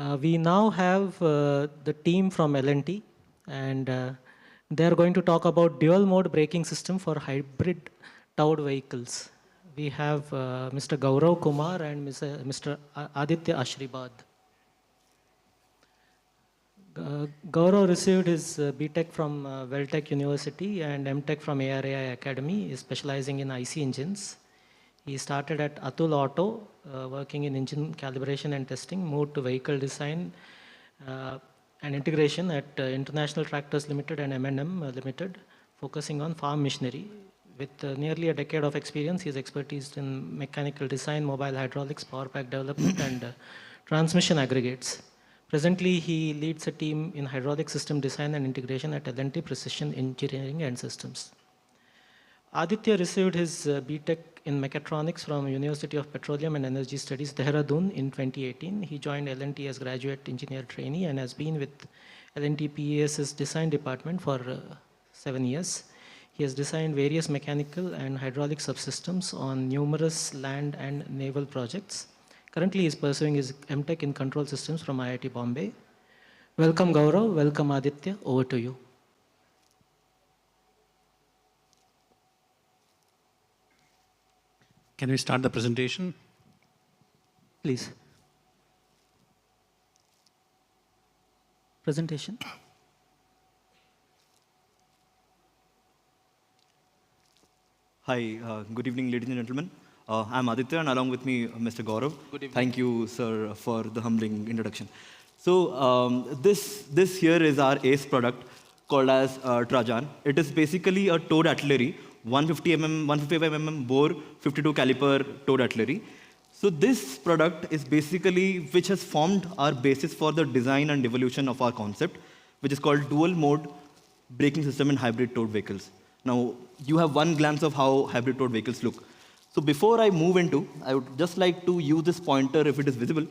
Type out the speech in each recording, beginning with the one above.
We now have the team from L&T, and they are going to talk about dual mode braking system for hybrid towed vehicles. We have Mr. Gaurav Kumar and Mr. Aditya Ashribad. Gaurav received his BTech from Weltech University and MTech from ARAI Academy, is specializing in IC engines. He started at Atul Auto, working in engine calibration and testing, moved to vehicle design and integration at International Tractors Limited and M&M Limited, focusing on farm machinery. With nearly a decade of experience, he is expertise in mechanical design, mobile hydraulics, power pack development, and transmission aggregates. Presently, he leads a team in hydraulic system design and integration at L&T Precision Engineering and Systems. Aditya received his BTech in mechatronics from University of Petroleum and Energy Studies, Dehradun in 2018. He joined L&T as graduate engineer trainee and has been with L&T PES's design department for 7 years. He has designed various mechanical and hydraulic subsystems on numerous land and naval projects. Currently, he is pursuing his MTech in control systems from IIT Bombay. Welcome, Gaurav. Welcome, Aditya. Over to you. Can we start the presentation? Please. Presentation. Hi, good evening, ladies and gentlemen. I'm Aditya, and along with me, Mr. Gaurav. Good evening. Thank you, sir, for the humbling introduction. So this here is our ACE product called as Trajan. It is basically a towed artillery, 155 mm bore, 52 caliper towed artillery. So this product is basically which has formed our basis for the design and evolution of our concept, which is called dual mode braking system in hybrid towed vehicles. Now, you have one glance of how hybrid towed vehicles look. So before I move into, I would just like to use this pointer if it is visible.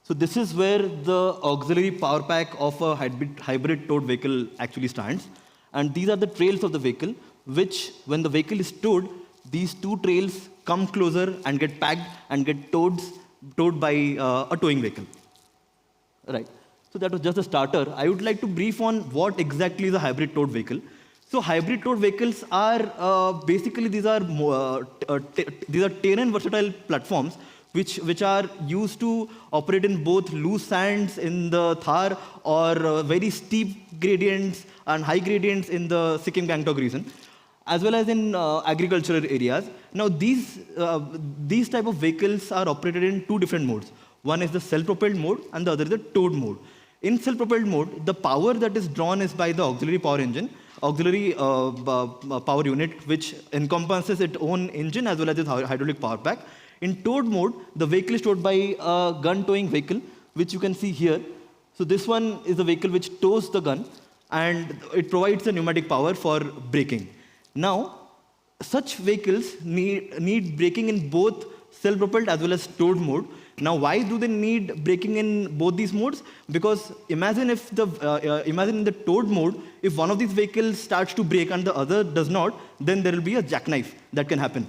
So this is where the auxiliary power pack of a hybrid towed vehicle actually stands. And these are the trails of the vehicle, which when the vehicle is towed, these two trails come closer and get packed and get towed by a towing vehicle. Right. So that was just a starter. I would like to brief on what exactly is a hybrid towed vehicle. So hybrid towed vehicles are basically these are terrain versatile platforms which are used to operate in both loose sands in the Thar or very steep gradients and high gradients in the Sikkim Gangtok region, as well as in agricultural areas. Now these type of vehicles are operated in two different modes. One is the self-propelled mode and the other is the towed mode. In self-propelled mode, the power that is drawn is by the auxiliary power engine, auxiliary power unit, which encompasses its own engine as well as its hydraulic power pack. In towed mode, the vehicle is towed by a gun towing vehicle, which you can see here. So this one is the vehicle which tows the gun, and it provides the pneumatic power for braking. Now, such vehicles need braking in both self-propelled as well as towed mode. Now, why do they need braking in both these modes? Because imagine if imagine in the towed mode, if one of these vehicles starts to brake and the other does not, then there will be a jackknife that can happen.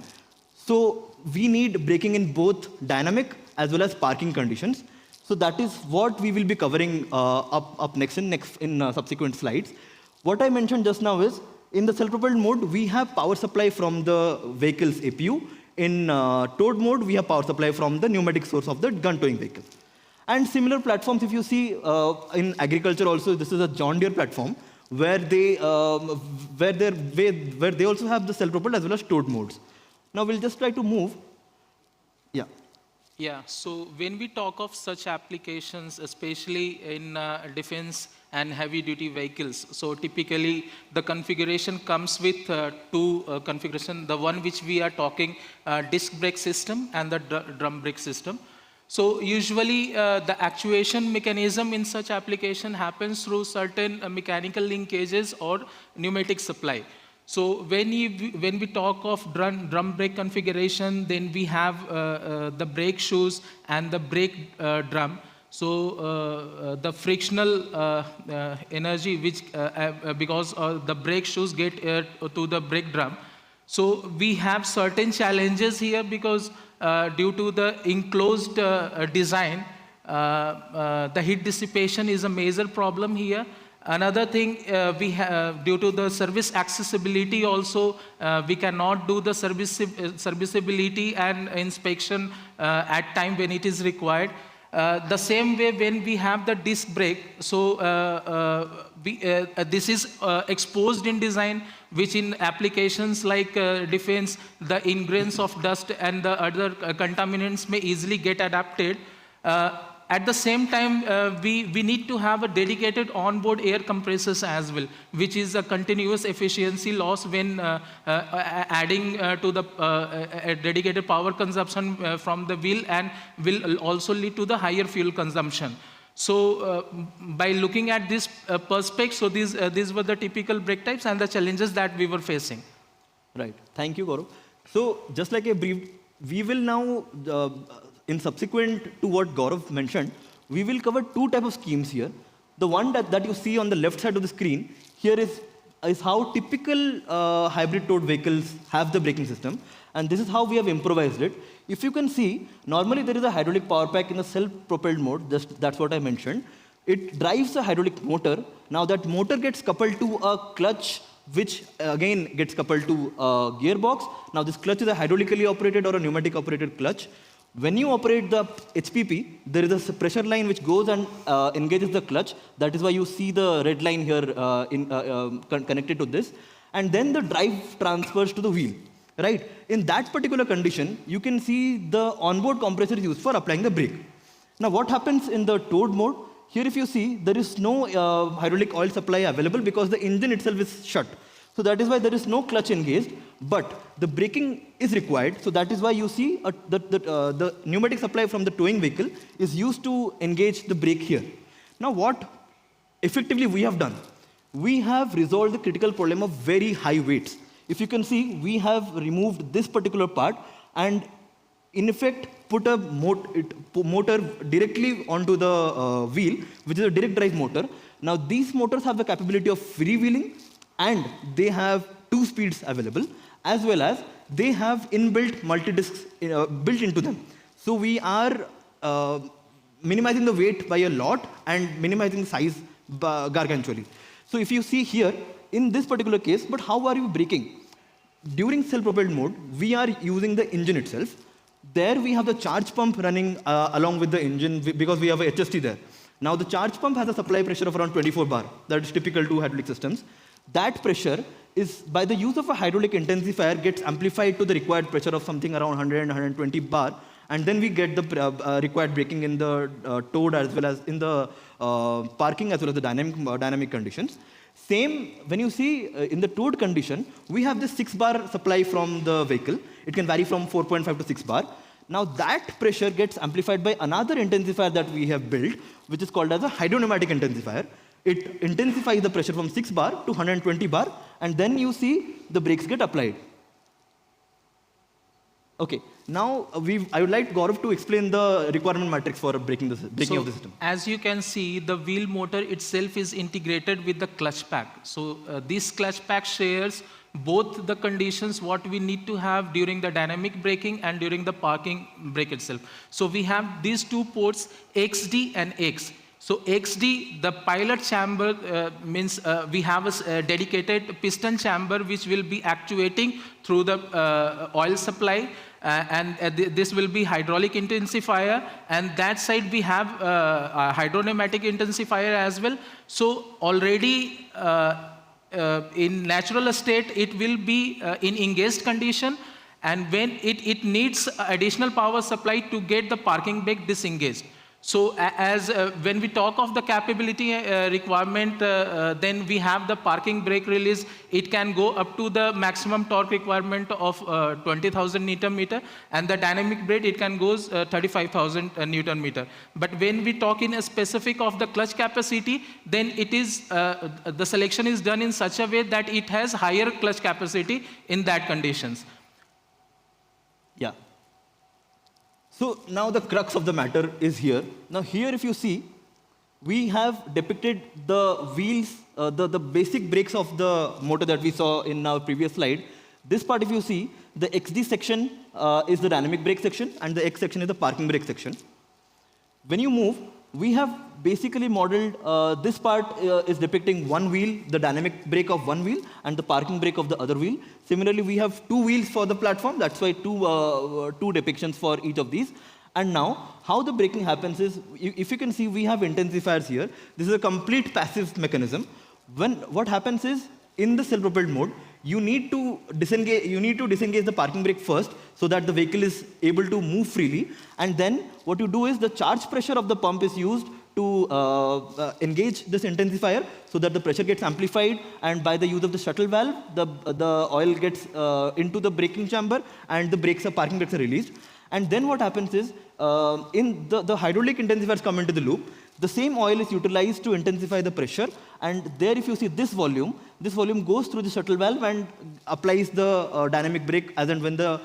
So we need braking in both dynamic as well as parking conditions. So that is what we will be covering up next in subsequent slides. What I mentioned just now is, in the self-propelled mode, we have power supply from the vehicle's APU. In towed mode, we have power supply from the pneumatic source of the gun towing vehicle. And similar platforms, if you see in agriculture also, this is a John Deere platform where they also have the self-propelled as well as towed modes. Now we'll just try to move. Yeah. Yeah, so when we talk of such applications, especially in defense and heavy-duty vehicles, so typically the configuration comes with two configurations. The one which we are talking, disc brake system and the drum brake system. So usually the actuation mechanism in such application happens through certain mechanical linkages or pneumatic supply. So when we talk of drum brake configuration, then we have the brake shoes and the brake drum. So the frictional energy which because the brake shoes get to the brake drum. So we have certain challenges here because due to the enclosed design, The heat dissipation is a major problem here. Another thing, we have, due to the service accessibility also, we cannot do the serviceability and inspection at time when it is required. The same way when we have the disc brake, so this is exposed in design, which in applications like defense, the ingredients of dust and the other contaminants may easily get adapted. At the same time, we need to have a dedicated onboard air compressors as well, which is a continuous efficiency loss when adding to the dedicated power consumption from the wheel, and will also lead to the higher fuel consumption. So by looking at this perspective, so these were the typical brake types and the challenges that we were facing. Right. Thank you, Gaurav. So just like a brief, we will now, in subsequent to what Gaurav mentioned, we will cover two types of schemes here. The one that you see on the left side of the screen here is how typical hybrid towed vehicles have the braking system. And this is how we have improvised it. If you can see, normally there is a hydraulic power pack in the self-propelled mode. That's what I mentioned. It drives a hydraulic motor. Now that motor gets coupled to a clutch, which again gets coupled to a gearbox. Now this clutch is a hydraulically operated or a pneumatic operated clutch. When you operate the HPP, there is a pressure line which goes and engages the clutch. That is why you see the red line here connected to this. And then the drive transfers to the wheel. Right? In that particular condition, you can see the onboard compressor is used for applying the brake. Now what happens in the towed mode? Here if you see, there is no hydraulic oil supply available because the engine itself is shut. So that is why there is no clutch engaged, but the braking is required. So that is why you see the pneumatic supply from the towing vehicle is used to engage the brake here. Now what effectively we have done? We have resolved the critical problem of very high weights. If you can see, we have removed this particular part and in effect put a motor directly onto the wheel, which is a direct drive motor. Now these motors have the capability of freewheeling, and they have 2 speeds available, as well as they have inbuilt multi-discs built into them. So we are minimizing the weight by a lot and minimizing the size gargantually. So if you see here, in this particular case, but how are you braking? During self-propelled mode, we are using the engine itself. There we have the charge pump running along with the engine because we have a HST there. Now the charge pump has a supply pressure of around 24 bar. That is typical to hydraulic systems. That pressure is, by the use of a hydraulic intensifier, gets amplified to the required pressure of something around 100 and 120 bar. And then we get the required braking in the towed as well as in the parking as well as the dynamic conditions. Same, when you see in the towed condition, we have this 6 bar supply from the vehicle. It can vary from 4.5 to 6 bar. Now that pressure gets amplified by another intensifier that we have built, which is called as a hydropneumatic intensifier. It intensifies the pressure from 6 bar to 120 bar, and then you see the brakes get applied. Okay, now I would like Gaurav to explain the requirement matrix for braking of the system. As you can see, the wheel motor itself is integrated with the clutch pack. So this clutch pack shares both the conditions what we need to have during the dynamic braking and during the parking brake itself. So we have these 2 ports, XD and X. So XD, the pilot chamber means we have a dedicated piston chamber which will be actuating through the oil supply, and this will be hydraulic intensifier, and that side we have a hydropneumatic intensifier as well. So already in natural state it will be in engaged condition, and when it needs additional power supply to get the parking brake disengaged. So as when we talk of the capability requirement, then we have the parking brake release. It can go up to the maximum torque requirement of 20,000 Newton meter, and the dynamic brake it can go 35,000 Newton meter. But when we talk in a specific of the clutch capacity, then it is the selection is done in such a way that it has higher clutch capacity in that conditions. Yeah. So now the crux of the matter is here. Now here if you see, we have depicted the wheels, the basic brakes of the motor that we saw in our previous slide. This part if you see, the XD section is the dynamic brake section and the X section is the parking brake section. When you move, we have basically modeled, this part is depicting one wheel, the dynamic brake of one wheel, and the parking brake of the other wheel. Similarly, we have two wheels for the platform. That's why two depictions for each of these. And now, how the braking happens is, if you can see, we have intensifiers here. This is a complete passive mechanism. What happens is, in the self-propelled mode, you need to disengage the parking brake first so that the vehicle is able to move freely. And then what you do is the charge pressure of the pump is used to engage this intensifier so that the pressure gets amplified, and by the use of the shuttle valve, the oil gets into the braking chamber and the parking brakes are released. And then what happens is, in the hydraulic intensifiers come into the loop. The same oil is utilized to intensify the pressure, and there if you see this volume goes through the shuttle valve and applies the dynamic brake as and when the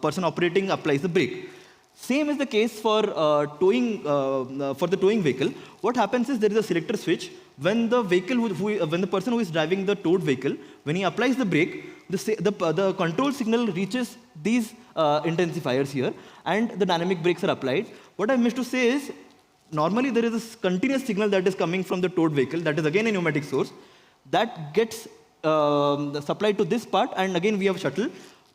person operating applies the brake. Same is the case for the towing vehicle. What happens is there is a selector switch. When the person who is driving the towed vehicle, when he applies the brake, the control signal reaches these intensifiers here, and the dynamic brakes are applied. What I missed to say is, normally there is a continuous signal that is coming from the towed vehicle, that is again a pneumatic source, that gets supplied to this part, and again we have shuttle.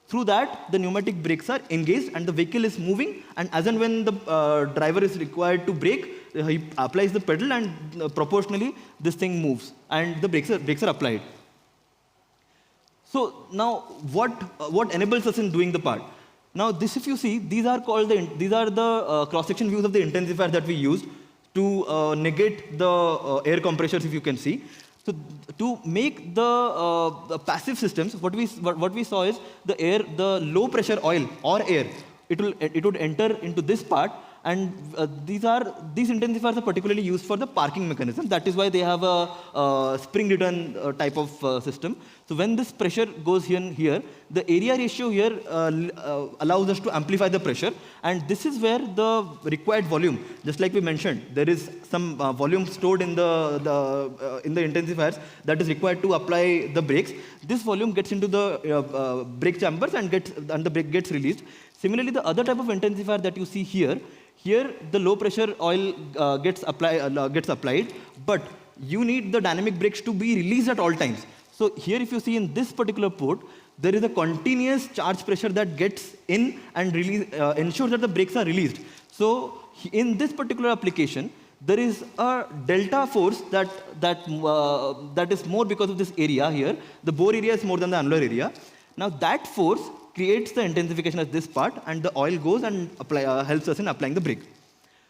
Through that, the pneumatic brakes are engaged and the vehicle is moving, and as and when the driver is required to brake, he applies the pedal, and proportionally this thing moves and the brakes are applied. So now what enables us in doing the part? Now this, if you see, these are the cross-section views of the intensifier that we used to negate the air compressors, if you can see. So to make the passive systems, what we saw is the low pressure oil or air, it would enter into this part, and these intensifiers are particularly used for the parking mechanism. That is why they have a spring return type of system. So when this pressure goes here, the area ratio here allows us to amplify the pressure, and this is where the required volume, just like we mentioned, there is some volume stored in the intensifiers that is required to apply the brakes. This volume gets into the brake chambers and the brake gets released. Similarly, the other type of intensifier that you see here the low pressure oil gets applied, but you need the dynamic brakes to be released at all times. So here, if you see in this particular port, there is a continuous charge pressure that gets in and ensures that the brakes are released. So in this particular application, there is a delta force that is more because of this area here. The bore area is more than the annular area. Now that force creates the intensification at this part, and the oil goes and helps us in applying the brake.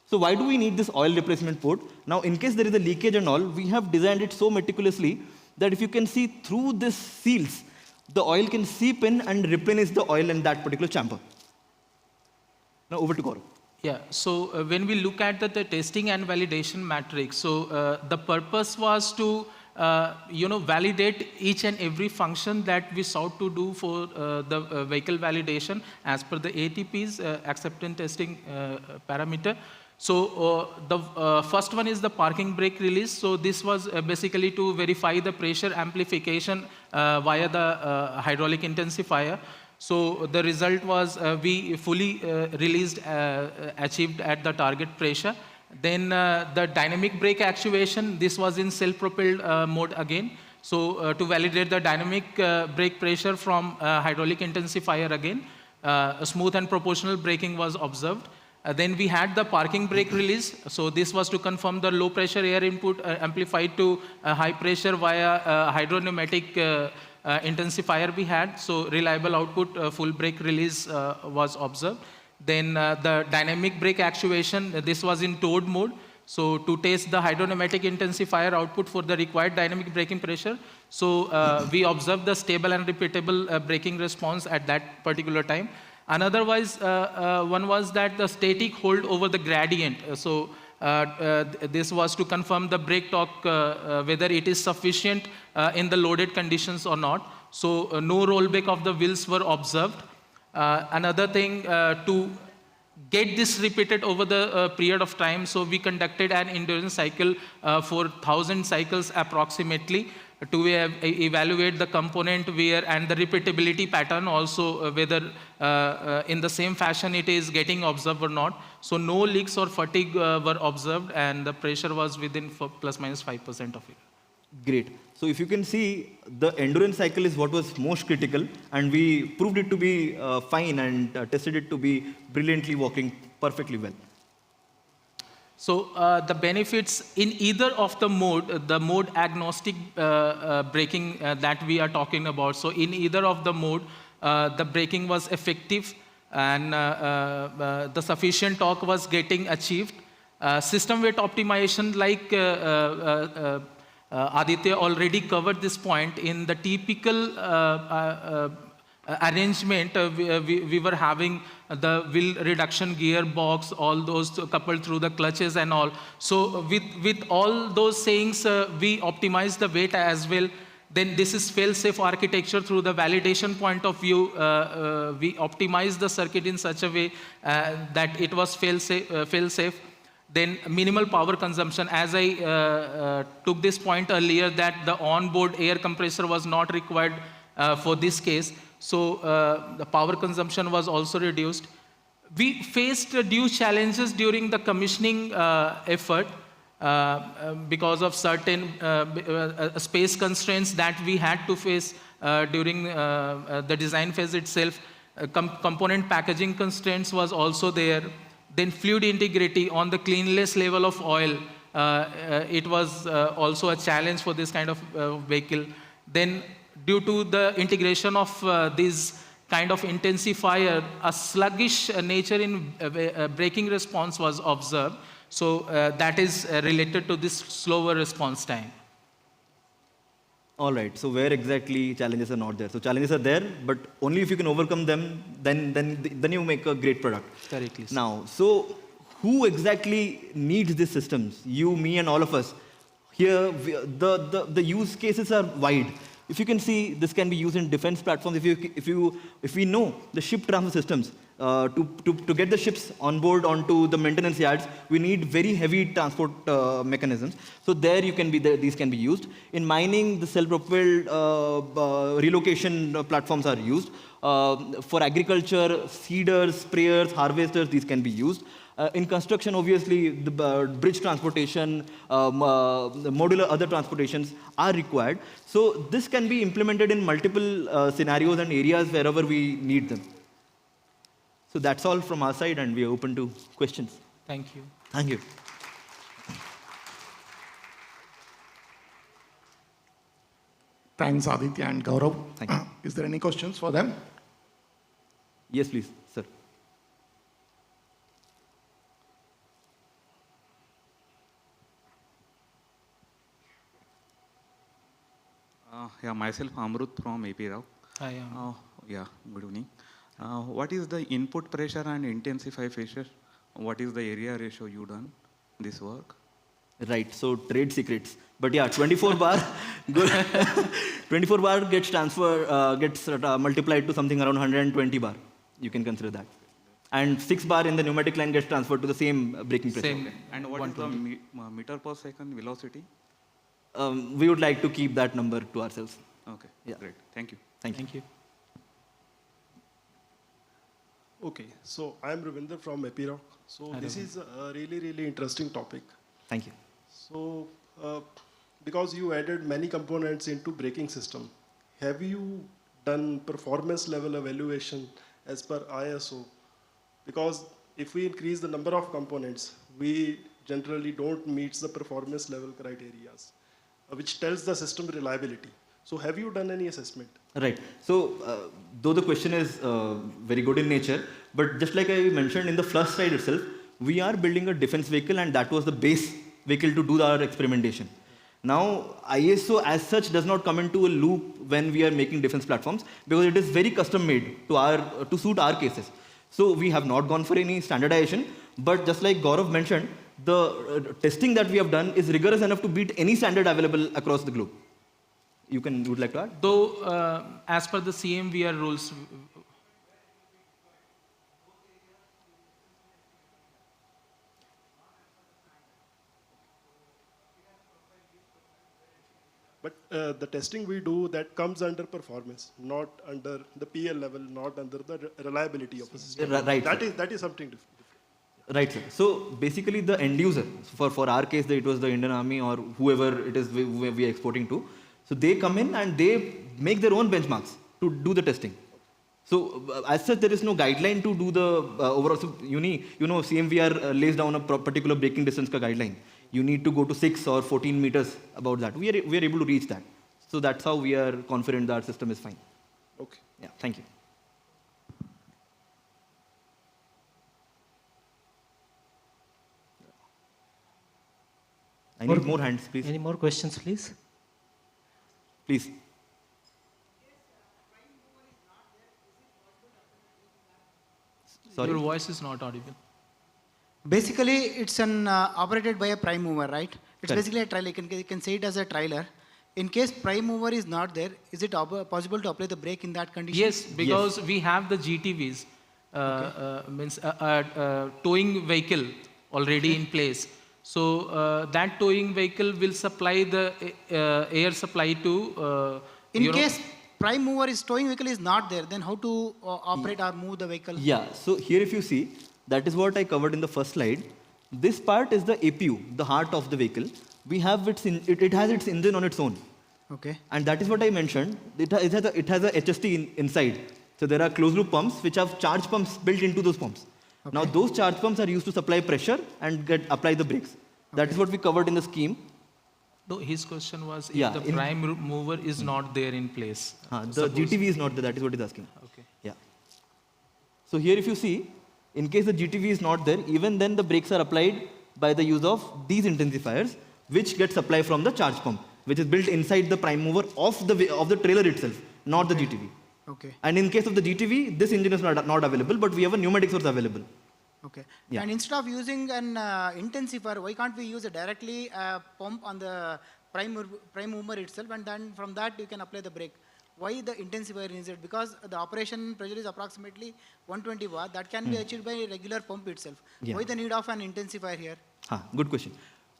So why do we need this oil replacement port? Now, in case there is a leakage and all, we have designed it so meticulously that if you can see through these seals, the oil can seep in and replenish the oil in that particular chamber. Now over to Gaurav. Yeah, so when we look at the testing and validation matrix, so the purpose was to validate each and every function that we sought to do for the vehicle validation as per the ATP's acceptance testing parameter. So the first one is the parking brake release. So this was basically to verify the pressure amplification via the hydraulic intensifier. So the result was we fully achieved at the target pressure. Then the dynamic brake actuation, this was in self-propelled mode again. So to validate the dynamic brake pressure from hydraulic intensifier again, smooth and proportional braking was observed. Then we had the parking brake release. So this was to confirm the low pressure air input amplified to high pressure via hydropneumatic intensifier we had. So reliable output, full brake release was observed. Then the dynamic brake actuation, this was in towed mode. So to test the hydropneumatic intensifier output for the required dynamic braking pressure. So we observed the stable and repeatable braking response at that particular time. Another one was that the static hold over the gradient. So this was to confirm the brake torque, whether it is sufficient in the loaded conditions or not. So no rollback of the wheels were observed. Another thing, to get this repeated over the period of time, so we conducted an endurance cycle for 1,000 cycles approximately. to evaluate the component wear and the repeatability pattern also, whether in the same fashion it is getting observed or not. So no leaks or fatigue were observed, and the pressure was within plus minus 5% of it. Great. So if you can see, the endurance cycle is what was most critical, and we proved it to be fine and tested it to be brilliantly working perfectly well. So the benefits in either of the mode agnostic braking that we are talking about. So in either of the mode, the braking was effective, and the sufficient torque was getting achieved. System weight optimization, like Aditya already covered this point. In the typical arrangement, we were having the wheel reduction gearbox, all those coupled through the clutches and all. So with all those sayings, we optimize the weight as well. Then this is fail-safe architecture. Through the validation point of view, we optimize the circuit in such a way that it was fail-safe. Then minimal power consumption, as I took this point earlier, that the onboard air compressor was not required for this case. So the power consumption was also reduced. We faced due challenges during the commissioning effort because of certain space constraints that we had to face during the design phase itself. Component packaging constraints was also there. Then fluid integrity on the cleanliness level of oil. It was also a challenge for this kind of vehicle. Then due to the integration of these kind of intensifier, a sluggish nature in braking response was observed. So that is related to this slower response time. All right. So where exactly challenges are not there? So challenges are there, but only if you can overcome them, then you make a great product. Correctly. Now, so who exactly needs these systems? You, me, and all of us. Here, the use cases are wide. If you can see, this can be used in defense platforms. If we know the ship transfer systems, to get the ships on board onto the maintenance yards, we need very heavy transport mechanisms. So there these can be used. In mining, the self-propelled relocation platforms are used. For agriculture, seeders, sprayers, harvesters, these can be used. In construction, obviously, the bridge transportation, the modular other transportations are required. So this can be implemented in multiple scenarios and areas wherever we need them. So that's all from our side, and we are open to questions. Thank you. Thank you. Thanks, Aditya and Gaurav. Thank you. Is there any questions for them? Yes, please, sir. Yeah, myself Amrut from AP Rao. Hi, Yeah, good evening. What is the input pressure and intensify pressure? What is the area ratio you done this work? Right, so trade secrets. But yeah, 24 bar, good. 24 bar gets multiplied to something around 120 bar. You can consider that. And 6 bar in the pneumatic line gets transferred to the same braking pressure. Same. And what is the meter per second velocity? We would like to keep that number to ourselves. Okay, Yeah. great. Thank you. Thank you. Thank you. Okay, so I'm Ravinder from Epiroc. So Hi, this Ravinder. is a really interesting topic. Thank you. So because you added many components into braking system, have you done performance level evaluation as per ISO? Because if we increase the number of components, we generally don't meet the performance level criteria, which tells the system reliability. So have you done any assessment? Right. So, though the question is very good in nature, but just like I mentioned in the flush side itself, we are building a defense vehicle, and that was the base vehicle to do our experimentation. Now, ISO as such does not come into a loop when we are making defense platforms, because it is very custom made to suit our cases. So we have not gone for any standardization, but just like Gaurav mentioned, the testing that we have done is rigorous enough to beat any standard available across the globe. You would like to add? Though, as per the CMVR rules, But the testing we do, that comes under performance, not under the PL level, not under the reliability of the system. Right, That is something different. Right, sir. So basically the end user, for our case, it was the Indian Army or whoever it is we are exporting to. So they come in and they make their own benchmarks to do the testing. So as such, there is no guideline to do the overall. So CMVR lays down a particular braking distance ka guideline. You need to go to 6 or 14 meters about that. We are able to reach that. So that's how we are confident that our system is fine. Okay. Yeah, thank you. I need more hands, please. Any more questions, please? Please. Sorry? Your voice is not audible. Basically, it's an operated by a prime mover, right? It's Correct. basically a trailer. You can say it as a trailer. In case prime mover is not there, is it possible to apply the brake in that condition? Yes, because we have the GTVs, means towing vehicle already in place. So that towing vehicle will supply the air supply to. In case prime mover is towing vehicle is not there, then how to operate or move the vehicle? Yeah, so here if you see, that is what I covered in the first slide. This part is the APU, the heart of the vehicle. We have it has its engine on its own. Okay. And that is what I mentioned. It has a HST inside. So there are closed loop pumps which have charge pumps built into those pumps. Okay. Now those charge pumps are used to supply pressure and apply the brakes. That is what we covered in the scheme. No, his question was if Yeah, the prime mover is not there in place. The GTV is not there, that is what he's asking. Okay. Yeah. So here if you see, in case the GTV is not there, even then the brakes are applied by the use of these intensifiers, which get supply from the charge pump, which is built inside the prime mover of the trailer itself, not the GTV. Okay. And in case of the GTV, this engine is not available, but we have a pneumatic source available. Okay. Yeah. And instead of using an intensifier, why can't we use directly a pump on the prime mover itself, and then from that you can apply the brake? Why the intensifier is it? Because the operation pressure is approximately 120 bar. That can be achieved by a regular pump itself. Yeah. Why the need of an intensifier here? Good question.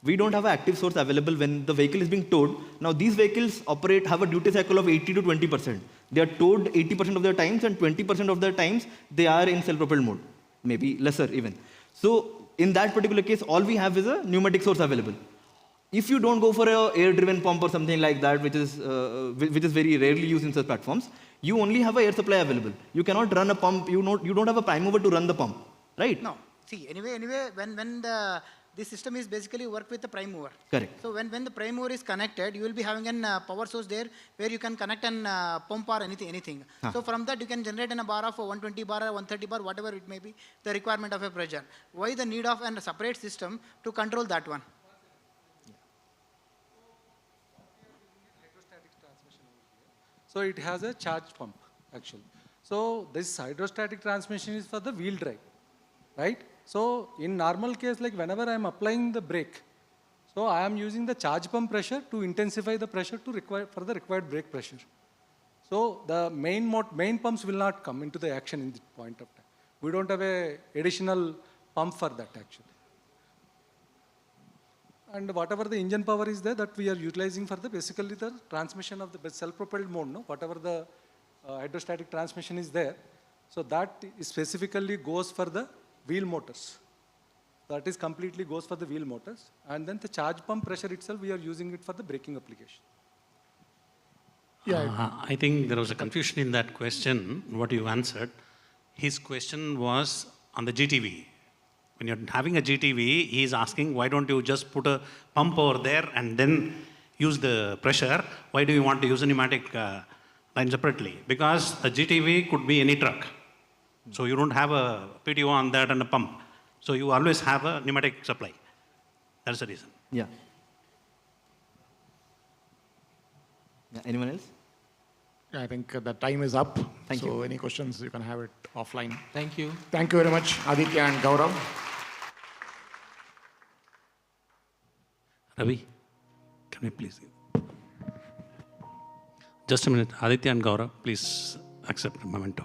We don't have an active source available when the vehicle is being towed. Now these vehicles have a duty cycle of 80 to 20%. They are towed 80% of their times, and 20% of their times they are in self-propelled mode, maybe lesser even. So in that particular case, all we have is a pneumatic source available. If you don't go for a air-driven pump or something like that, which is very rarely used in such platforms, you only have an air supply available. You cannot run a pump. You don't have a prime mover to run the pump, right? No. See, anyway, when this system is basically work with the prime mover. Correct. So when the prime mover is connected, you will be having a power source there where you can connect an pump or anything. So from that you can generate a bar of 120 bar or 130 bar, whatever it may be, the requirement of a pressure. Why the need of a separate system to control that one? So it has a charge pump, actually. So this hydrostatic transmission is for the wheel drive, right? So in normal case, like whenever I am applying the brake, so I am using the charge pump pressure to intensify the pressure for the required brake pressure. So the main pumps will not come into the action in this point of time. We don't have a additional pump for that, actually. And whatever the engine power is there, that we are utilizing for basically the transmission of the self-propelled mode, no? Whatever the hydrostatic transmission is there, so that specifically goes for the wheel motors. That is completely goes for the wheel motors. And then the charge pump pressure itself, we are using it for the braking application. Yeah. I think there was a confusion in that question, what you answered. His question was on the GTV. When you're having a GTV, he is asking, why don't you just put a pump over there and then use the pressure? Why do you want to use a pneumatic line separately? Because a GTV could be any truck. So you don't have a PTO on that and a pump. So you always have a pneumatic supply. That's the reason. Yeah. Anyone else? I think the time is up. Thank you. So any questions, you can have it offline. Thank you. Thank you very much, Aditya and Gaurav. Ravi, can we please? Just a minute. Aditya and Gaurav, please accept the memento.